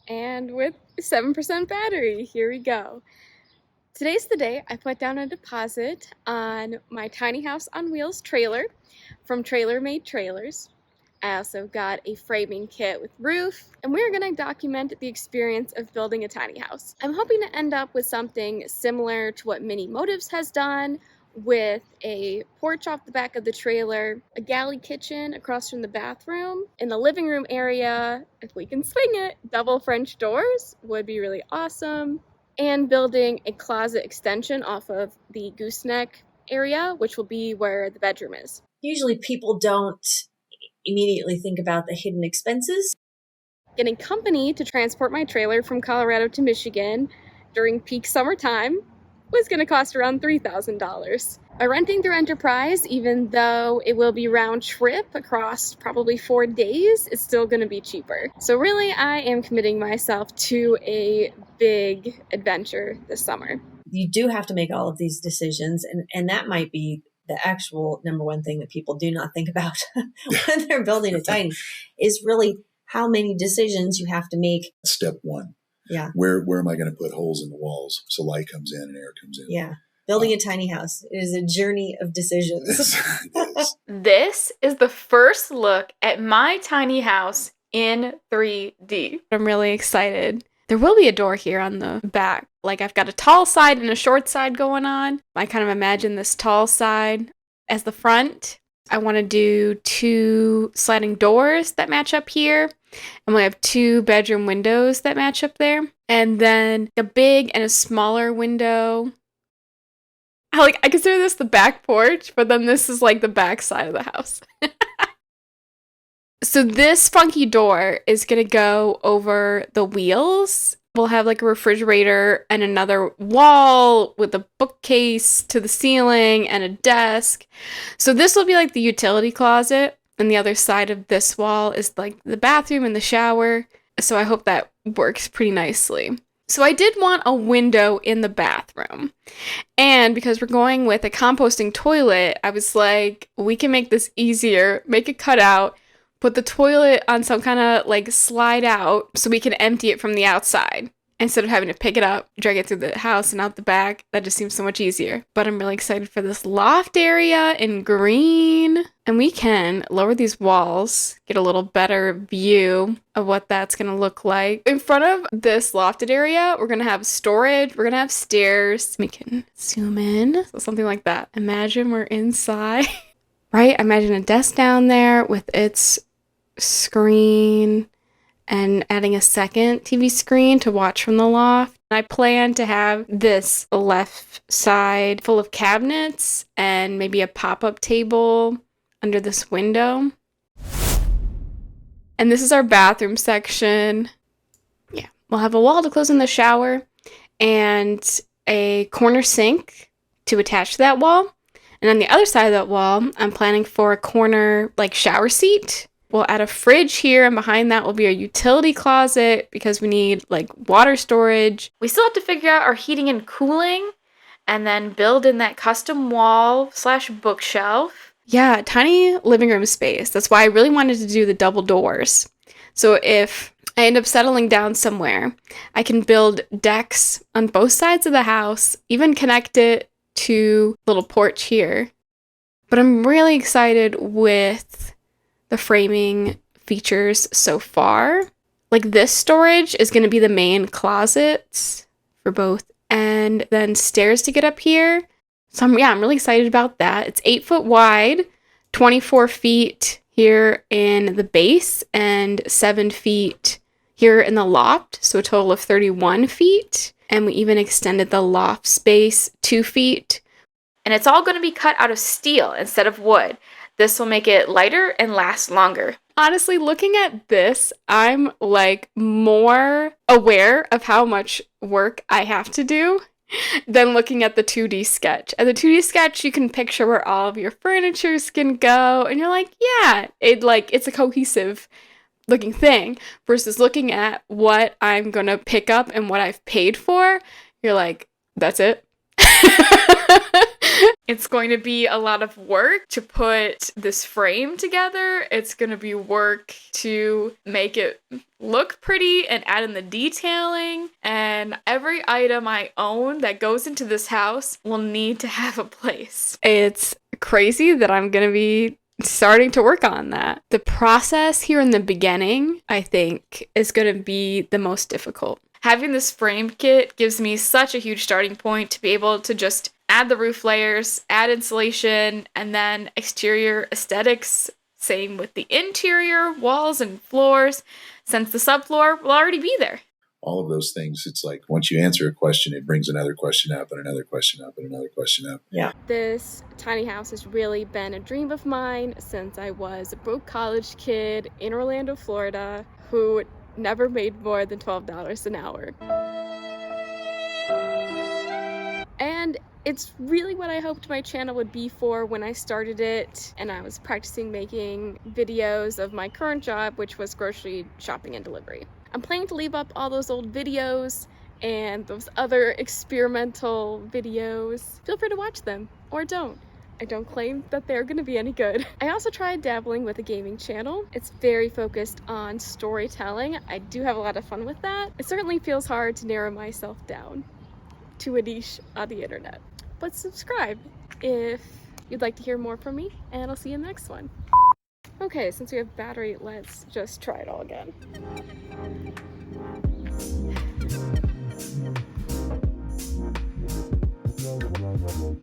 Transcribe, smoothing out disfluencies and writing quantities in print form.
and with 7% battery. Here we go. Today's the day I put down a deposit on my tiny house on wheels trailer from Trailer Made Trailers. I also got a framing kit with roof, and we're going to document the experience of building a tiny house. I'm hoping to end up with something similar to what Mini Motives has done, with a porch off the back of the trailer, a galley kitchen across from the bathroom. In the living room area, if we can swing it, double French doors would be really awesome. And building a closet extension off of the gooseneck area, which will be where the bedroom is. Usually people don't immediately think about the hidden expenses. Getting company to transport my trailer from Colorado to Michigan during peak summertime was going to cost around $3,000. By renting through Enterprise, even though it will be round trip across probably 4 days, it's still going to be cheaper. So really, I am committing myself to a big adventure this summer. You do have to make all of these decisions, and that might be the actual number one thing that people do not think about when they're building a tiny, is really how many decisions you have to make. Step one. Yeah. Where am I going to put holes in the walls so light comes in and air comes in? Yeah. Building a tiny house is a journey of decisions. This is the first look at my tiny house in 3D. I'm really excited. There will be a door here on the back. Like, I've got a tall side and a short side going on. I kind of imagine this tall side as the front. I want to do 2 sliding doors that match up here. And we have 2 bedroom windows that match up there. And then a big and a smaller window. I consider this the back porch, but then this is like the back side of the house. So this funky door is going to go over the wheels. We'll have like a refrigerator and another wall with a bookcase to the ceiling and a desk. So this will be like the utility closet. And the other side of this wall is like the bathroom and the shower. So I hope that works pretty nicely. So I did want a window in the bathroom. And because we're going with a composting toilet, I was like, we can make this easier, make a cutout, put the toilet on some kind of like slide out so we can empty it from the outside. Instead of having to pick it up, drag it through the house and out the back. That just seems so much easier. But I'm really excited for this loft area in green. And we can lower these walls, get a little better view of what that's going to look like. In front of this lofted area, we're going to have storage. We're going to have stairs. We can zoom in. So something like that. Imagine we're inside. Right? Imagine a desk down there with its screen and adding a second TV screen to watch from the loft. I plan to have this left side full of cabinets and maybe a pop-up table under this window. And this is our bathroom section. Yeah, we'll have a wall to close in the shower and a corner sink to attach to that wall. And on the other side of that wall, I'm planning for a corner like shower seat. We'll add a fridge here, and behind that will be a utility closet because we need like water storage. We still have to figure out our heating and cooling and then build in that custom wall / bookshelf. Yeah, tiny living room space. That's why I really wanted to do the double doors. So if I end up settling down somewhere, I can build decks on both sides of the house, even connect it to a little porch here. But I'm really excited with the framing features so far. Like this storage is going to be the main closets for both, and then stairs to get up here. So I'm really excited about that. It's 8 foot wide, 24 feet here in the base, and 7 feet here in the loft. So a total of 31 feet. And we even extended the loft space 2 feet. And it's all going to be cut out of steel instead of wood. This will make it lighter and last longer. Honestly, looking at this, I'm like more aware of how much work I have to do than looking at the 2D sketch. At the 2D sketch, you can picture where all of your furniture can go, and you're like, yeah, it's a cohesive looking thing. Versus looking at what I'm gonna pick up and what I've paid for, you're like, that's it. It's going to be a lot of work to put this frame together. It's going to be work to make it look pretty and add in the detailing. And every item I own that goes into this house will need to have a place. It's crazy that I'm going to be starting to work on that. The process here in the beginning, I think, is going to be the most difficult. Having this frame kit gives me such a huge starting point to be able to just add the roof layers, add insulation, and then exterior aesthetics. Same with the interior, walls and floors, since the subfloor will already be there. All of those things, it's like once you answer a question, it brings another question up and another question up and another question up. Yeah. This tiny house has really been a dream of mine since I was a broke college kid in Orlando, Florida, who never made more than $12 an hour. And it's really what I hoped my channel would be for when I started it and I was practicing making videos of my current job, which was grocery shopping and delivery. I'm planning to leave up all those old videos and those other experimental videos. Feel free to watch them, or don't. I don't claim that they're gonna be any good. I also tried dabbling with a gaming channel. It's very focused on storytelling. I do have a lot of fun with that. It certainly feels hard to narrow myself down to a niche on the internet. But subscribe if you'd like to hear more from me, and I'll see you in the next one. Okay, since we have battery, let's just try it all again.